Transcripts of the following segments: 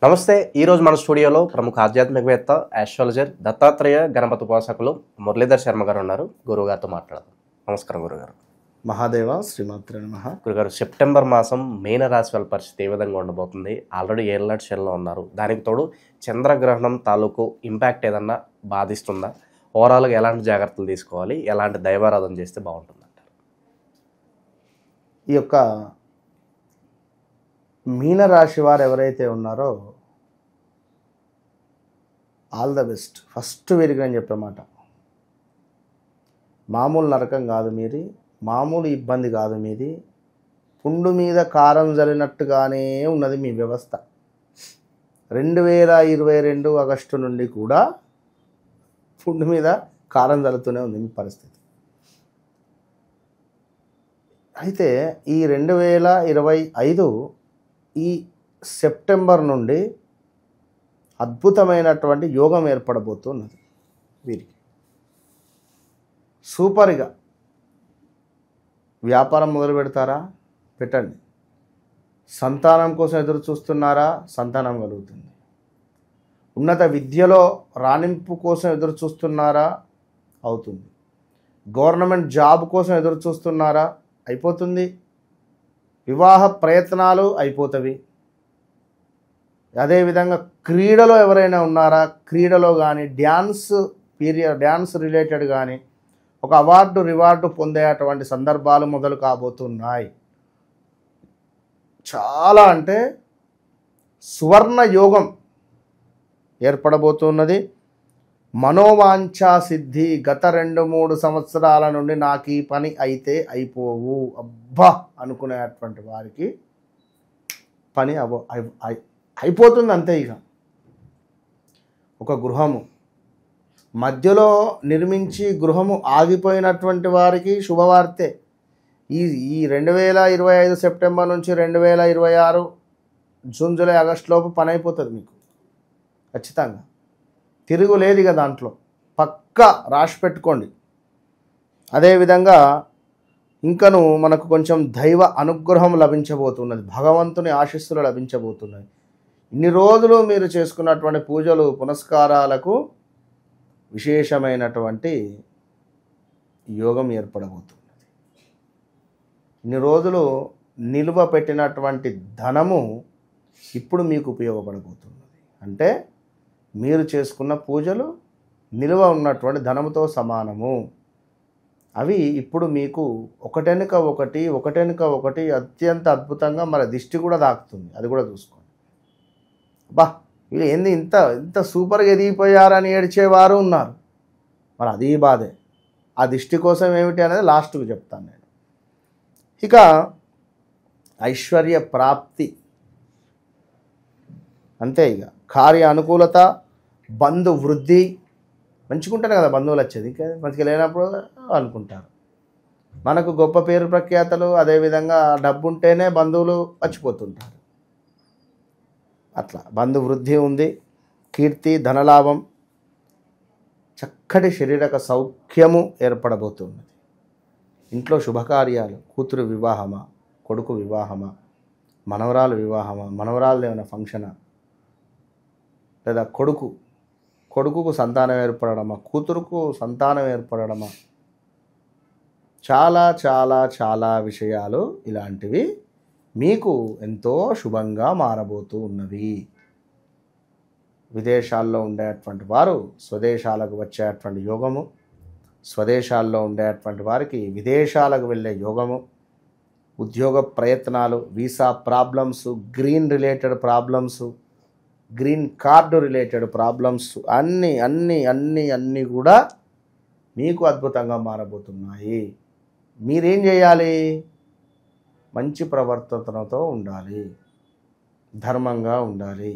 నమస్తే. ఈరోజు మన స్టూడియోలో ప్రముఖ ఆధ్యాత్మికవేత్త ఆస్ట్రాలజర్ దత్తాత్రేయ గణపతి ఉపాసకులు మురళీధర్ శర్మ గారు ఉన్నారు. గురువుగారితో మాట్లాడదాం. నమస్కారం గురుగారు. మహాదేవ శ్రీమాత్రే నమః. గురుగారు, సెప్టెంబర్ మాసం మీన రాశి వాళ్ళ పరిస్థితి ఏ విధంగా ఉండబోతుంది? ఆల్రెడీ ఏళ్ళ షెల్లో ఉన్నారు. దానికి తోడు చంద్రగ్రహణం తాలూకు ఇంపాక్ట్ ఏదన్నా బాధిస్తుందా? ఓవరాల్గా ఎలాంటి జాగ్రత్తలు తీసుకోవాలి, ఎలాంటి దైవారాధన చేస్తే బాగుంటుందంటారు? ఈ యొక్క మీనరాశి వారు ఎవరైతే ఉన్నారో ఆల్ ద బెస్ట్. ఫస్ట్ వీరికి నేను చెప్పేమాట, మామూలు నరకం కాదు మీది, మామూలు ఇబ్బంది కాదు మీది. పుండు మీద కారం జల్లినట్టుగానే ఉన్నది మీ వ్యవస్థ. 2022 ఆగస్టు నుండి కూడా పుండు మీద కారం జల్లుతూనే ఉంది మీ పరిస్థితి. అయితే ఈ 2025 ఈ సెప్టెంబర్ నుండి అద్భుతమైనటువంటి యోగం ఏర్పడబోతున్నది వీరికి. సూపర్గా వ్యాపారం మొదలు పెడతారా? పెట్టండి. సంతానం కోసం ఎదురు చూస్తున్నారా? సంతానం కలుగుతుంది. ఉన్నత విద్యలో రాణింపు కోసం ఎదురు చూస్తున్నారా? అవుతుంది. గవర్నమెంట్ జాబ్ కోసం ఎదురు చూస్తున్నారా? అయిపోతుంది. వివాహ ప్రయత్నాలు అయిపోతవి. అదేవిధంగా క్రీడలో ఎవరైనా ఉన్నారా? క్రీడలో కానీ డ్యాన్స్ రిలేటెడ్ కానీ ఒక అవార్డు రివార్డు పొందేటువంటి సందర్భాలు మొదలు కాబోతున్నాయి. చాలా అంటే సువర్ణ యోగం ఏర్పడబోతున్నది. మనోవాంఛా సిద్ధి. గత 2-3 సంవత్సరాల నుండి నాకు ఈ పని అయితే అయిపోవు, అబ్బా అనుకునేటువంటి వారికి పని అయిపోతుంది అంతే. ఇక ఒక గృహము మధ్యలో నిర్మించి గృహము ఆగిపోయినటువంటి వారికి శుభవార్తే. ఈ 2025 సెప్టెంబర్ నుంచి 2026 జూన్ జూలై ఆగస్టు లోపు పని అయిపోతుంది మీకు ఖచ్చితంగా. తిరుగులేదు ఇక దాంట్లో. పక్కా రాసి పెట్టుకోండి. అదేవిధంగా ఇంకను మనకు కొంచెం దైవ అనుగ్రహం లభించబోతున్నది. భగవంతుని ఆశీస్సులు లభించబోతున్నాయి. ఇన్ని రోజులు మీరు చేసుకున్నటువంటి పూజలు పునస్కారాలకు విశేషమైనటువంటి యోగం ఏర్పడబోతున్నది. ఇన్ని రోజులు నిలువ పెట్టినటువంటి ధనము ఇప్పుడు మీకు ఉపయోగపడబోతున్నది. అంటే మీరు చేసుకున్న పూజలు నిలువ ఉన్నటువంటి ధనముతో సమానము. అవి ఇప్పుడు మీకు ఒకటెనుక ఒకటి అత్యంత అద్భుతంగా మన దిష్టి కూడా తాకుతుంది. అది కూడా చూసుకోండి. బా వీళ్ళు ఏంది ఇంత సూపర్గా ఎదిగిపోయారని ఏడ్చేవారు ఉన్నారు. మరి అది బాధే. ఆ దిష్టి కోసం ఏమిటి అనేది లాస్ట్కు చెప్తాను నేను. ఇక ఐశ్వర్య ప్రాప్తి అంతే. ఇక కార్య అనుకూలత, బంధు వృద్ధి. మంచుకుంటారు కదా బంధువులు వచ్చేది. ఇంకా మంచిగా లేనప్పుడు అనుకుంటారు. మనకు గొప్ప పేరు ప్రఖ్యాతలు, అదేవిధంగా డబ్బు ఉంటేనే బంధువులు వచ్చిపోతుంటారు. అట్లా బంధు వృద్ధి ఉంది. కీర్తి, ధనలాభం, చక్కటి శారీరక సౌఖ్యము ఏర్పడబోతున్నది. ఇంట్లో శుభకార్యాలు, కూతురు వివాహమా, కొడుకు వివాహమా, మనవరాలు వివాహమా, మనవరాలు ఏమైనా ఫంక్షనా, లేదా కొడుకుకు సంతానం ఏర్పడడమా, కూతురుకు సంతానం ఏర్పడడమా, చాలా చాలా చాలా విషయాలు ఇలాంటివి మీకు ఎంతో శుభంగా మారబోతూ ఉన్నవి. విదేశాల్లో ఉండేటువంటి వారు స్వదేశాలకు వచ్చేటువంటి యోగము, స్వదేశాల్లో ఉండేటువంటి వారికి విదేశాలకు వెళ్ళే యోగము, ఉద్యోగ ప్రయత్నాలు, visa problems, green related problems, green card related problems అన్నీ అన్నీ అన్నీ అన్నీ కూడా మీకు అద్భుతంగా మారబోతున్నాయి. మీరేం చేయాలి? మంచి ప్రవర్తనతో ఉండాలి, ధర్మంగా ఉండాలి,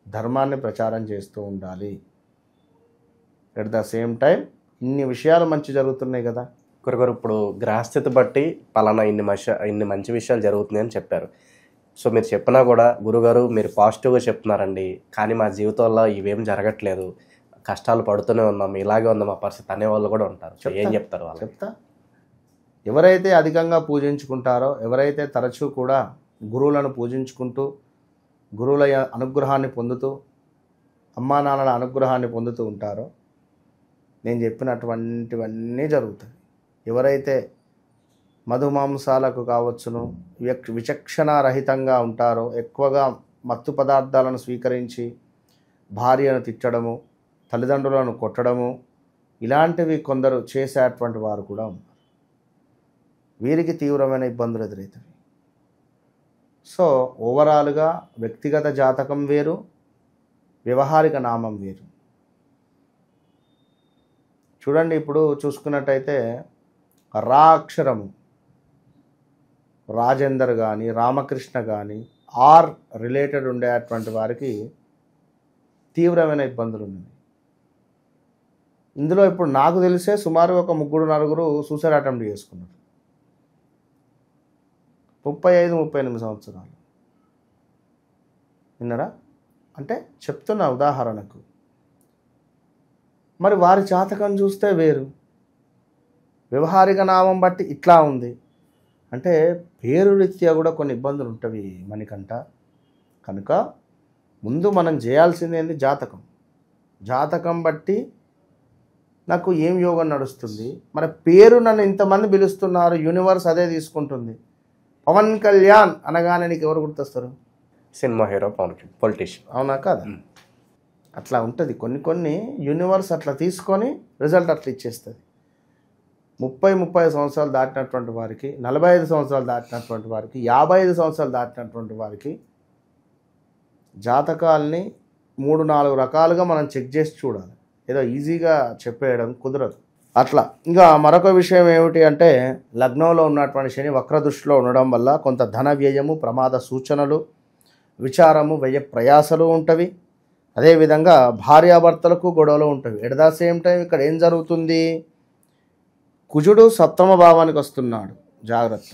ధర్మాన్ని ప్రచారం చేస్తూ ఉండాలి. ఎట్ ద సేమ్ టైం ఇన్ని విషయాలు మంచి జరుగుతున్నాయి కదా గురుగారు. ఇప్పుడు గ్రహస్థితి బట్టి పలానా ఇన్ని మంచి విషయాలు జరుగుతున్నాయని చెప్పారు. సో మీరు చెప్పినా కూడా గురుగారు మీరు పాజిటివ్గా చెప్తున్నారండి, కానీ మా జీవితంలో ఇవేం జరగట్లేదు, కష్టాలు పడుతూనే ఉన్నాం, ఇలాగే ఉంది మా పరిస్థితి అనేవాళ్ళు కూడా ఉంటారు. ఏం చెప్తారు వాళ్ళు? చెప్తా. ఎవరైతే అధికంగా పూజించుకుంటారో, ఎవరైతే తరచూ కూడా గురువులను పూజించుకుంటూ గురువుల అనుగ్రహాన్ని పొందుతూ అమ్మా నాన్నల అనుగ్రహాన్ని పొందుతూ ఉంటారో నేను చెప్పినటువంటివన్నీ జరుగుతాయి. ఎవరైతే మధుమాంసాలకు కావచ్చును విచక్షణారహితంగా ఉంటారో, ఎక్కువగా మత్తు పదార్థాలను స్వీకరించి భార్యను తిట్టడము, తల్లిదండ్రులను కొట్టడము, ఇలాంటివి కొందరు చేసేటువంటి వారు కూడా ఉన్నారు. వీరికి తీవ్రమైన ఇబ్బందులు ఎదురవుతాయి. సో ఓవరాల్గా వ్యక్తిగత జాతకం వేరు, వ్యవహారిక నామం వేరు. చూడండి, ఇప్పుడు చూసుకున్నట్టయితే రా అక్షరము రాజేందర్ కానీ రామకృష్ణ కానీ ఆర్ రిలేటెడ్ ఉండేటువంటి వారికి తీవ్రమైన ఇబ్బందులు ఉన్నాయి. ఇందులో ఇప్పుడు నాకు తెలిసే సుమారు ఒక 3-4 సూసైడ్ అటెంప్ట్ చేసుకున్నారు. 35-38 సంవత్సరాలు. విన్నారా? అంటే చెప్తున్న ఉదాహరణకు. మరి వారి జాతకం చూస్తే వేరు, వ్యవహారిక నామం బట్టి ఇట్లా ఉంది అంటే పేరు రీత్యా కూడా కొన్ని ఇబ్బందులు ఉంటవి మనకంట. కనుక ముందు మనం చేయాల్సింది ఏంది? జాతకం. జాతకం బట్టి నాకు ఏం యోగం నడుస్తుంది, మన పేరు నన్ను ఇంతమంది పిలుస్తున్నారు, యూనివర్స్ అదే తీసుకుంటుంది. పవన్ కళ్యాణ్ అనగానే నీకు ఎవరు గుర్తొస్తారు? Cinema hero Pawan Kalyan, politician. అవునా కాదా? అట్లా ఉంటుంది. కొన్ని యూనివర్స్ అట్లా తీసుకొని రిజల్ట్ అట్లా ఇచ్చేస్తుంది. 30 సంవత్సరాలు దాటినటువంటి వారికి, 45 సంవత్సరాలు దాటినటువంటి వారికి, 55 సంవత్సరాలు దాటినటువంటి వారికి జాతకాల్ని 3-4 రకాలుగా మనం చెక్ చేసి చూడాలి. ఏదో ఈజీగా చెప్పేయడం కుదరదు. అట్లా ఇంకా మరొక విషయం ఏమిటి అంటే, లగ్నంలో ఉన్నటువంటి శని వక్ర దృష్టిలో ఉండడం వల్ల కొంత ధన వ్యయము, ప్రమాద సూచనలు, విచారము, వ్యయ ప్రయాసలు ఉంటవి. అదేవిధంగా భార్యాభర్తలకు గొడవలు ఉంటవి. ఎట్ ద సేమ్ టైం ఇక్కడ ఏం జరుగుతుంది? కుజుడు 7వ భావానికి వస్తున్నాడు. జాగ్రత్త.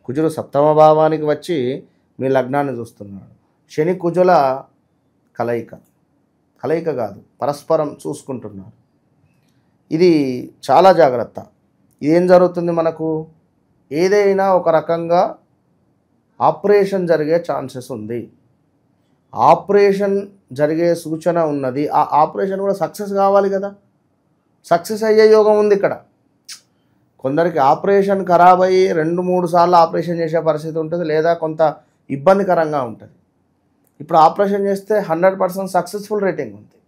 కుజుడు 7వ భావానికి వచ్చి మీ లగ్నాన్ని చూస్తున్నాడు. శని కుజుల కలయిక కాదు, పరస్పరం చూసుకుంటున్నారు. ఇది చాలా జాగ్రత్త. ఇదేం జరుగుతుంది మనకు? ఏదైనా ఒక రకంగా ఆపరేషన్ జరిగే ఛాన్సెస్ ఉంది. ఆపరేషన్ జరిగే సూచన ఉన్నది. ఆ ఆపరేషన్ కూడా సక్సెస్ కావాలి కదా. సక్సెస్ అయ్యే యోగం ఉంది ఇక్కడ. కొందరికి ఆపరేషన్ ఖరాబ్ అయ్యి 2-3 సార్లు ఆపరేషన్ చేసే పరిస్థితి ఉంటుంది, లేదా కొంత ఇబ్బందికరంగా ఉంటుంది. ఇప్పుడు ఆపరేషన్ చేస్తే 100% సక్సెస్ఫుల్ రేటింగ్ ఉంది.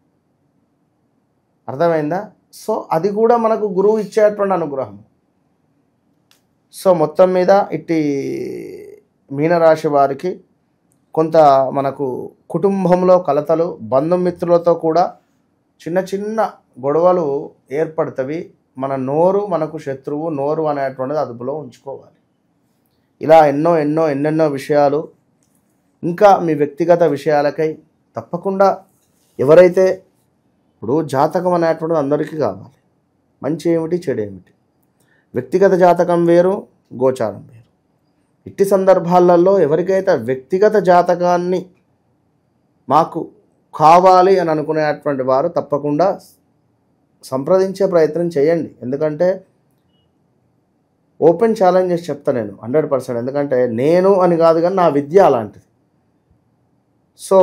అర్థమైందా? సో అది కూడా మనకు గురువు ఇచ్చేటువంటి అనుగ్రహం. సో మొత్తం మీద ఇట్టి మీనరాశి వారికి కొంత మనకు కుటుంబంలో కలతలు, బంధుమిత్రులతో కూడా చిన్న గొడవలు ఏర్పడతవి. మన నోరు మనకు శత్రువు, నోరు అనేటువంటిది అదుపులో ఉంచుకోవాలి. ఇలా ఎన్నెన్నో విషయాలు, ఇంకా మీ వ్యక్తిగత విషయాలకై తప్పకుండా ఎవరైతే, ఇప్పుడు జాతకం అనేటువంటిది అందరికీ కావాలి. మంచి ఏమిటి, చెడు ఏమిటి, వ్యక్తిగత జాతకం వేరు, గోచారం వేరు. ఇట్టి సందర్భాలలో ఎవరికైతే వ్యక్తిగత జాతకాన్ని మాకు కావాలి అని అనుకునేటువంటి వారు తప్పకుండా సంప్రదించే ప్రయత్నం చేయండి. ఎందుకంటే ఓపెన్ ఛాలెంజ్ చేసి చెప్తా నేను 100%. ఎందుకంటే నేను అని కాదు కానీ నా విద్య అలాంటిది. సో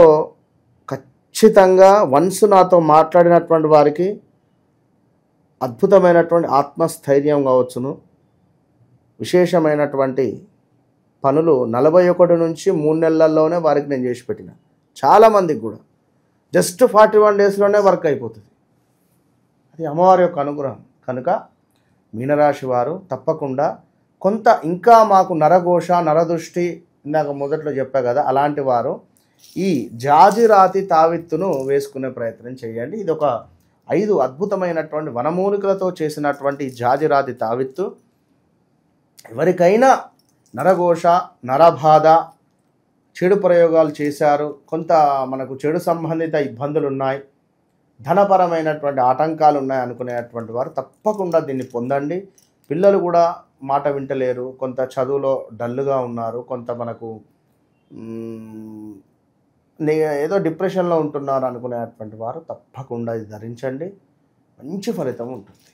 ఖచ్చితంగా వన్స్ నాతో మాట్లాడినటువంటి వారికి అద్భుతమైనటువంటి ఆత్మస్థైర్యం కావచ్చును, విశేషమైనటువంటి పనులు 41 నుంచి 3 నెలల్లోనే వారికి నేను చేసి పెట్టిన. చాలామందికి కూడా జస్ట్ 41 డేస్లోనే వర్క్ అయిపోతుంది. అది అమ్మవారి యొక్క అనుగ్రహం. కనుక మీనరాశి వారు తప్పకుండా కొంత ఇంకా మాకు నరఘోష, నరదృష్టి ఇందాక మొదట్లో చెప్పా కదా, అలాంటి వారు ఈ జాజిరాతి తావిత్తును వేసుకునే ప్రయత్నం చేయండి. ఇది ఒక 5 అద్భుతమైనటువంటి వనమూలికలతో చేసినటువంటి జాజిరాతి తావిత్తు. ఎవరికైనా నరఘోష, నరబాధ, చెడు ప్రయోగాలు చేశారు, కొంత మనకు చెడు సంబంధిత ఇబ్బందులు ఉన్నాయి, ధనపరమైనటువంటి ఆటంకాలు ఉన్నాయి అనుకునేటువంటి వారు తప్పకుండా దీన్ని పొందండి. పిల్లలు కూడా మాట వింటలేరు, కొంత చదువులో డల్గా ఉన్నారు, కొంత మనకు ఏదో డిప్రెషన్లో ఉంటున్నారు అనుకునేటువంటి వారు తప్పకుండా ఇది ధరించండి. మంచి ఫలితం ఉంటుంది.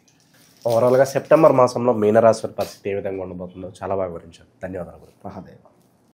ఓవరాల్గా సెప్టెంబర్ మాసంలో మీనరాశి పరిస్థితి ఏ విధంగా ఉండబోతుందో చాలా బాగా వివరించారు. ధన్యవాదాలు. మహాదేవ.